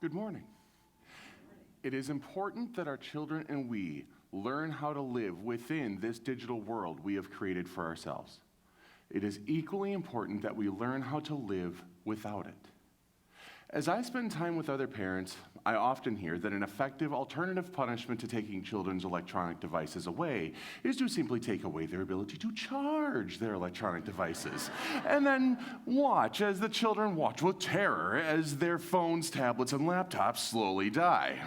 Good morning. It is important that our children and we learn how to live within this digital world we have created for ourselves. It is equally important that we learn how to live without it. As I spend time with other parents, I often hear that an effective alternative punishment to taking children's electronic devices away is to simply take away their ability to charge their electronic devices, and then watch as the children watch with terror as their phones, tablets, and laptops slowly die.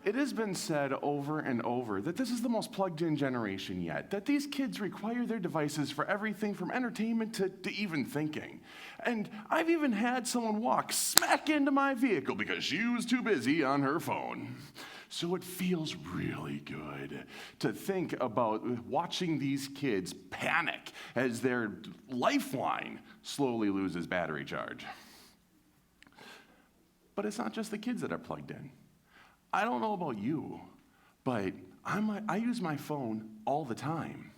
It has been said over and over that this is the most plugged-in generation yet, that these kids require their devices for everything from entertainment to even thinking. And I've even had someone walk smack into my vehicle because she was too busy on her phone. So it feels really good to think about watching these kids panic as their lifeline slowly loses battery charge. But it's not just the kids that are plugged in. I don't know about you, but I use my phone all the time.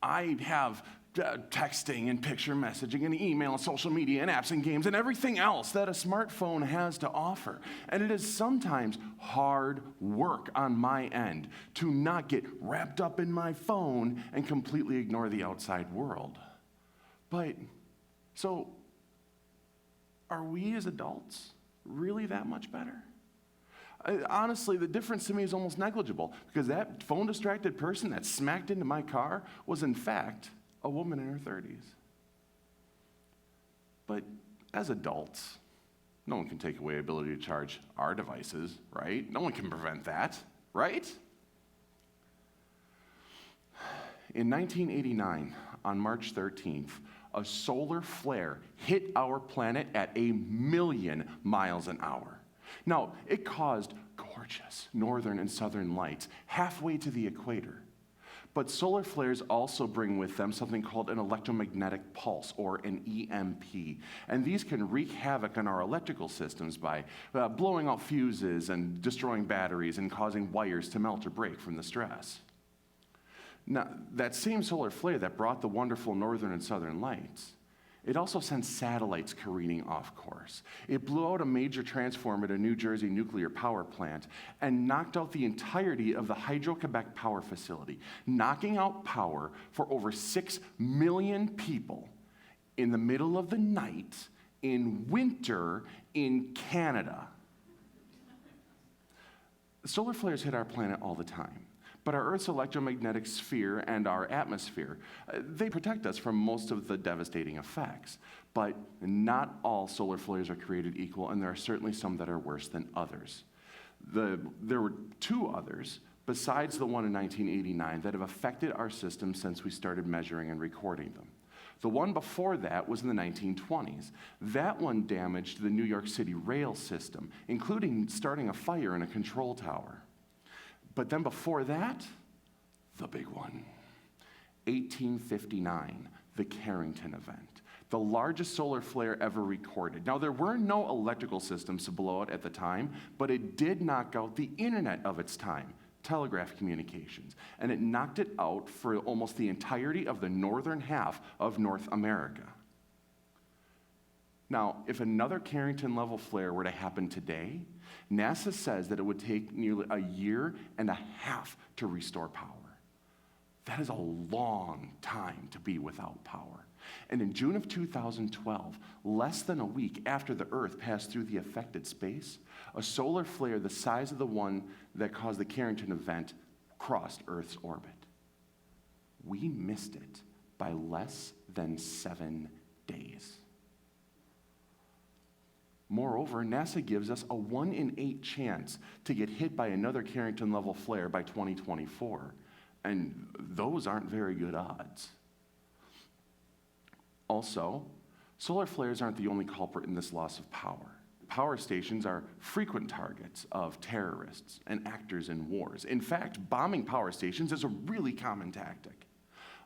I have texting and picture messaging and email and social media and apps and games and everything else that a smartphone has to offer. And it is sometimes hard work on my end to not get wrapped up in my phone and completely ignore the outside world. But, so, are we as adults really that much better? Honestly, the difference to me is almost negligible, because that phone-distracted person that smacked into my car was, in fact, a woman in her 30s. But as adults, no one can take away the ability to charge our devices, right? No one can prevent that, right? In 1989, on March 13th, a solar flare hit our planet at 1,000,000 miles an hour. Now, it caused gorgeous northern and southern lights halfway to the equator. But solar flares also bring with them something called an electromagnetic pulse, or an EMP. And these can wreak havoc on our electrical systems by blowing out fuses and destroying batteries and causing wires to melt or break from the stress. Now, that same solar flare that brought the wonderful northern and southern lights, it also sent satellites careening off course. It blew out a major transformer at a New Jersey nuclear power plant and knocked out the entirety of the Hydro-Quebec power facility, knocking out power for over 6 million people in the middle of the night in winter in Canada. Solar flares hit our planet all the time. But our Earth's electromagnetic sphere and our atmosphere, they protect us from most of the devastating effects. But not all solar flares are created equal, and there are certainly some that are worse than others. There were 2 others, besides the one in 1989, that have affected our system since we started measuring and recording them. The one before that was in the 1920s. That one damaged the New York City rail system, including starting a fire in a control tower. But then before that, the big one, 1859, the Carrington event, the largest solar flare ever recorded. Now, there were no electrical systems to blow it at the time, but it did knock out the internet of its time, telegraph communications, and it knocked it out for almost the entirety of the northern half of North America. Now, if another Carrington-level flare were to happen today, NASA says that it would take nearly 1.5 years to restore power. That is a long time to be without power. And in June of 2012, less than a week after the Earth passed through the affected space, a solar flare the size of the one that caused the Carrington event crossed Earth's orbit. We missed it by less than 7 days. Moreover, NASA gives us a 1 in 8 chance to get hit by another Carrington-level flare by 2024, and those aren't very good odds. Also, solar flares aren't the only culprit in this loss of power. Power stations are frequent targets of terrorists and actors in wars. In fact, bombing power stations is a really common tactic.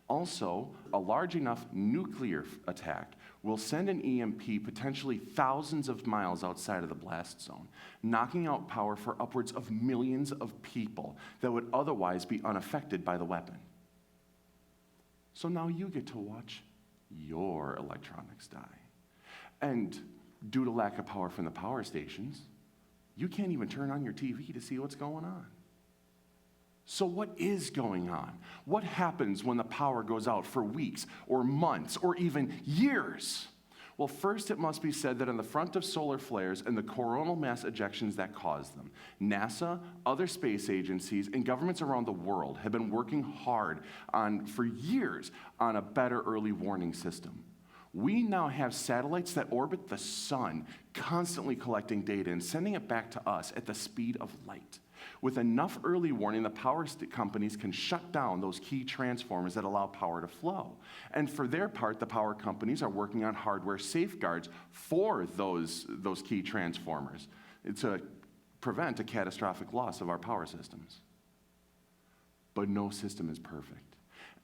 Also, a large enough nuclear attack will send an EMP potentially thousands of miles outside of the blast zone, knocking out power for upwards of millions of people that would otherwise be unaffected by the weapon. So now you get to watch your electronics die. And due to lack of power from the power stations, you can't even turn on your TV to see what's going on. So what is going on? What happens when the power goes out for weeks or months or even years? Well, first it must be said that in the front of solar flares and the coronal mass ejections that cause them, NASA, other space agencies, and governments around the world have been working hard for years on a better early warning system. We now have satellites that orbit the sun, constantly collecting data and sending it back to us at the speed of light. With enough early warning, the power companies can shut down those key transformers that allow power to flow. And for their part, the power companies are working on hardware safeguards for those key transformers to prevent a catastrophic loss of our power systems. But no system is perfect.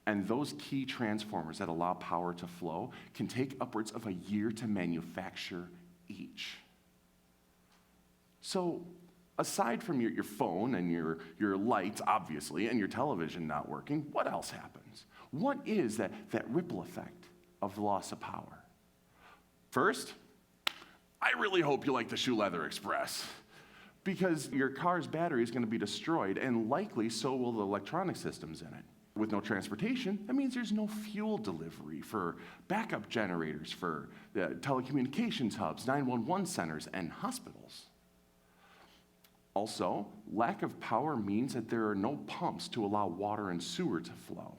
And those key transformers that allow power to flow can take upwards of a year to manufacture each. So, aside from your phone and your lights, obviously, and your television not working, what else happens? What is that ripple effect of the loss of power? First, I really hope you like the Shoe Leather Express, because your car's battery is going to be destroyed, and likely so will the electronic systems in it. With no transportation, that means there's no fuel delivery for backup generators for the telecommunications hubs, 911 centers, and hospitals. Also, lack of power means that there are no pumps to allow water and sewer to flow.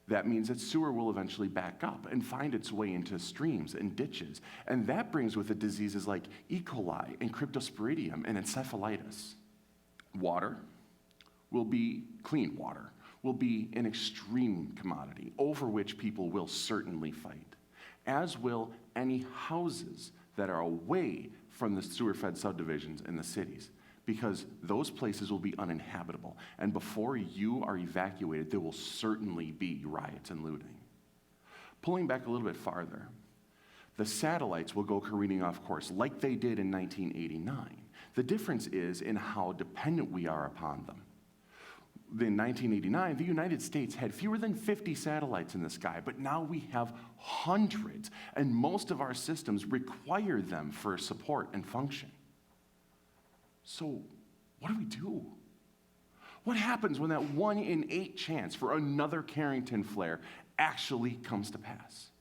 That means that sewer will eventually back up and find its way into streams and ditches, and that brings with it diseases like E. coli and cryptosporidium and encephalitis. Water will be clean water. Will be an extreme commodity over which people will certainly fight, as will any houses that are away from the sewer-fed subdivisions in the cities, because those places will be uninhabitable, and before you are evacuated, there will certainly be riots and looting. Pulling back a little bit farther, the satellites will go careening off course like they did in 1989. The difference is in how dependent we are upon them. In 1989, the United States had fewer than 50 satellites in the sky, but now we have hundreds, and most of our systems require them for support and function. So, what do we do? What happens when that 1 in 8 chance for another Carrington flare actually comes to pass?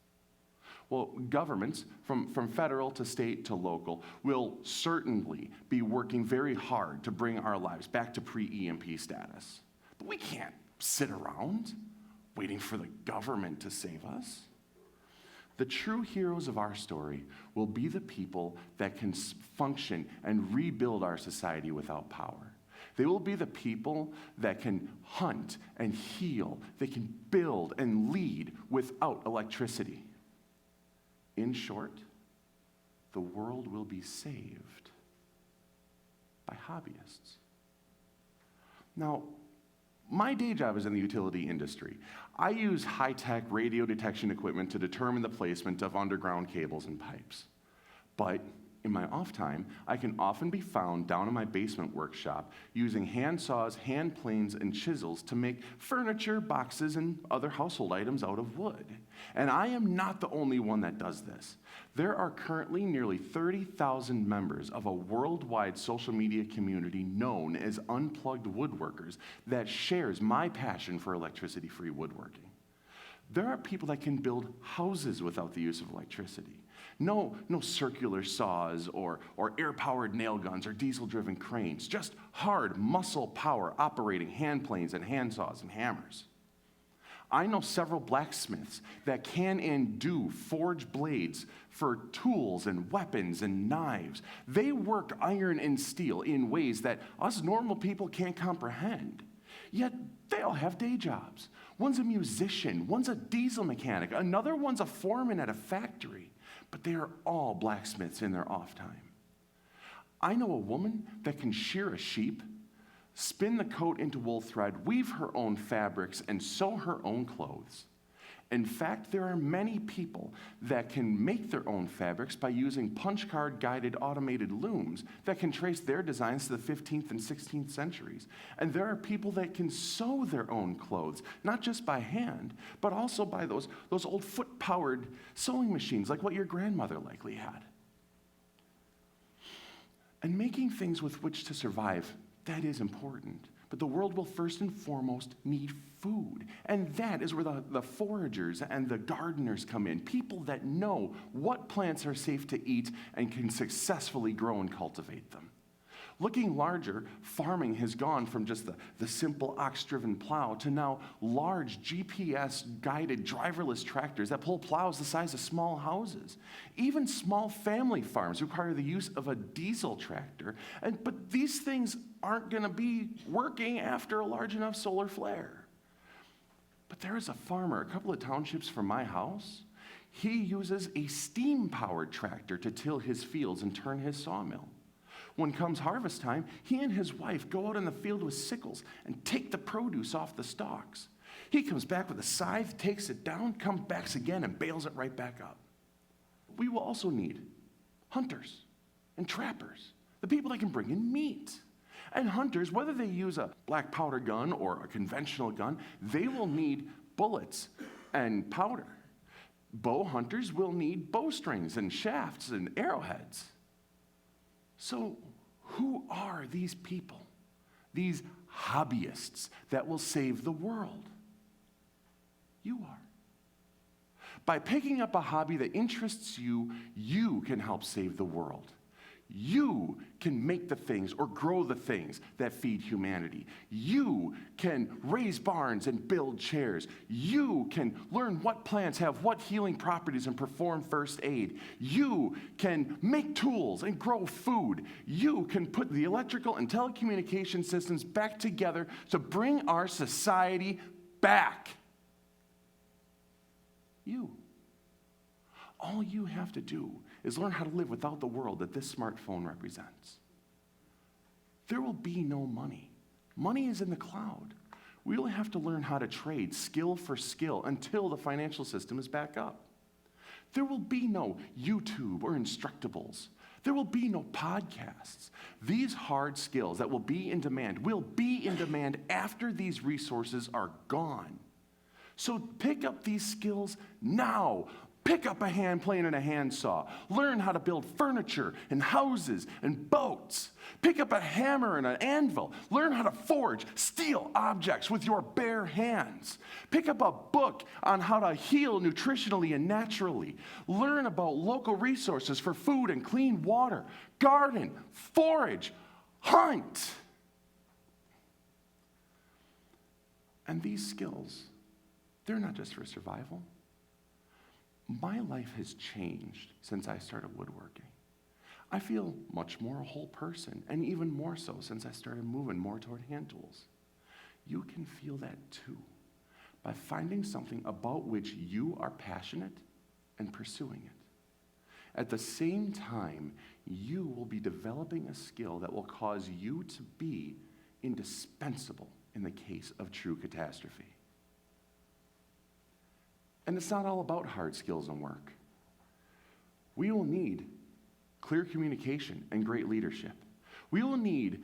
Well, governments, from federal to state to local, will certainly be working very hard to bring our lives back to pre-EMP status. But we can't sit around waiting for the government to save us. The true heroes of our story will be the people that can function and rebuild our society without power. They will be the people that can hunt and heal. They can build and lead without electricity. In short, the world will be saved by hobbyists. Now, my day job is in the utility industry. I use high-tech radio detection equipment to determine the placement of underground cables and pipes. But in my off time, I can often be found down in my basement workshop using hand saws, hand planes, and chisels to make furniture, boxes, and other household items out of wood. And I am not the only one that does this. There are currently nearly 30,000 members of a worldwide social media community known as Unplugged Woodworkers that shares my passion for electricity-free woodworking. There are people that can build houses without the use of electricity. No circular saws or air-powered nail guns or diesel-driven cranes, just hard muscle power operating hand planes and hand saws and hammers. I know several blacksmiths that can and do forge blades for tools and weapons and knives. They work iron and steel in ways that us normal people can't comprehend. Yet they all have day jobs. One's a musician, one's a diesel mechanic, another one's a foreman at a factory. But they are all blacksmiths in their off time. I know a woman that can shear a sheep, spin the coat into wool thread, weave her own fabrics, and sew her own clothes. In fact, there are many people that can make their own fabrics by using punch card guided automated looms that can trace their designs to the 15th and 16th centuries. And there are people that can sew their own clothes, not just by hand, but also by those old foot-powered sewing machines like what your grandmother likely had. And making things with which to survive, that is important. But the world will first and foremost need food. And that is where the foragers and the gardeners come in. People that know what plants are safe to eat and can successfully grow and cultivate them. Looking larger, farming has gone from just the simple ox-driven plow to now large GPS-guided driverless tractors that pull plows the size of small houses. Even small family farms require the use of a diesel tractor, but these things aren't going to be working after a large enough solar flare. But there is a farmer a couple of townships from my house. He uses a steam-powered tractor to till his fields and turn his sawmill. When comes harvest time, he and his wife go out in the field with sickles and take the produce off the stalks. He comes back with a scythe, takes it down, comes back again, and bales it right back up. We will also need hunters and trappers, the people that can bring in meat. And hunters, whether they use a black powder gun or a conventional gun, they will need bullets and powder. Bow hunters will need bowstrings and shafts and arrowheads. So who are these people, these hobbyists that will save the world? You are. By picking up a hobby that interests you, you can help save the world. You can make the things or grow the things that feed humanity. You can raise barns and build chairs. You can learn what plants have what healing properties and perform first aid. You can make tools and grow food. You can put the electrical and telecommunication systems back together to bring our society back. You. All you have to do is learn how to live without the world that this smartphone represents. There will be no money. Money is in the cloud. We will have to learn how to trade skill for skill until the financial system is back up. There will be no YouTube or Instructables. There will be no podcasts. These hard skills that will be in demand after these resources are gone. So pick up these skills now. Pick up a hand plane and a handsaw. Learn how to build furniture and houses and boats. Pick up a hammer and an anvil. Learn how to forge steel objects with your bare hands. Pick up a book on how to heal nutritionally and naturally. Learn about local resources for food and clean water. Garden, forage, hunt. And these skills, they're not just for survival. My life has changed since I started woodworking. I feel much more a whole person, and even more so since I started moving more toward hand tools. You can feel that too, by finding something about which you are passionate and pursuing it. At the same time, you will be developing a skill that will cause you to be indispensable in the case of true catastrophe. And it's not all about hard skills and work. We will need clear communication and great leadership. We will need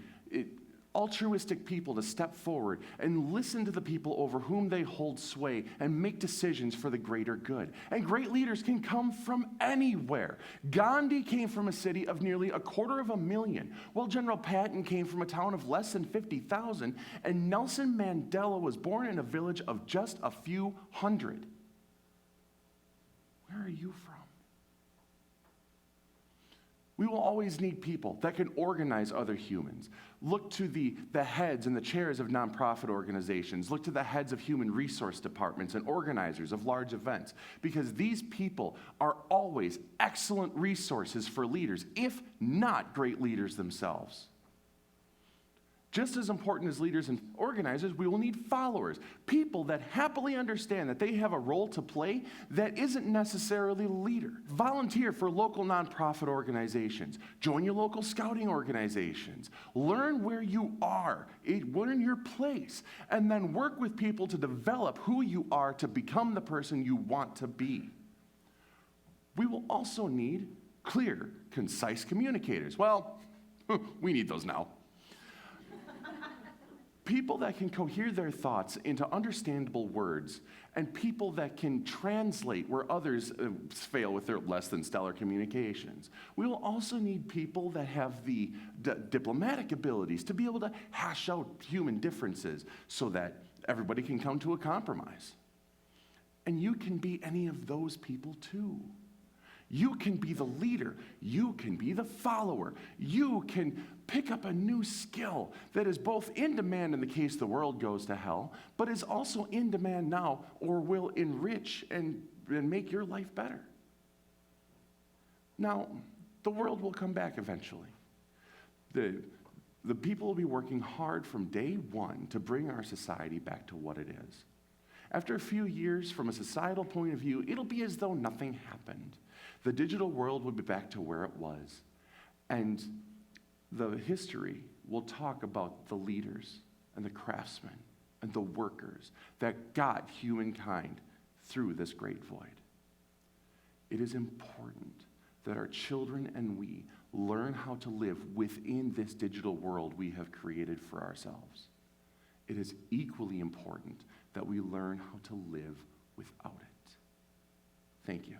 altruistic people to step forward and listen to the people over whom they hold sway and make decisions for the greater good. And great leaders can come from anywhere. Gandhi came from a city of nearly 250,000, while General Patton came from a town of less than 50,000, and Nelson Mandela was born in a village of just a few hundred. Where are you from? We will always need people that can organize other humans. Look to the heads and the chairs of nonprofit organizations. Look to the heads of human resource departments and organizers of large events, because these people are always excellent resources for leaders, if not great leaders themselves. Just as important as leaders and organizers, we will need followers, people that happily understand that they have a role to play that isn't necessarily the leader. Volunteer for local nonprofit organizations. Join your local scouting organizations. Learn where you are, learn your place, and then work with people to develop who you are to become the person you want to be. We will also need clear, concise communicators. Well, we need those now. People that can cohere their thoughts into understandable words, and people that can translate where others fail with their less than stellar communications. We will also need people that have the diplomatic abilities to be able to hash out human differences so that everybody can come to a compromise. And you can be any of those people too. You can be the leader. You can be the follower. You can pick up a new skill that is both in demand in the case the world goes to hell, but is also in demand now or will enrich and make your life better. Now, the world will come back eventually. The people will be working hard from day one to bring our society back to what it is. After a few years, from a societal point of view, it'll be as though nothing happened. The digital world will be back to where it was. And the history will talk about the leaders and the craftsmen and the workers that got humankind through this great void. It is important that our children and we learn how to live within this digital world we have created for ourselves. It is equally important that we learn how to live without it. Thank you.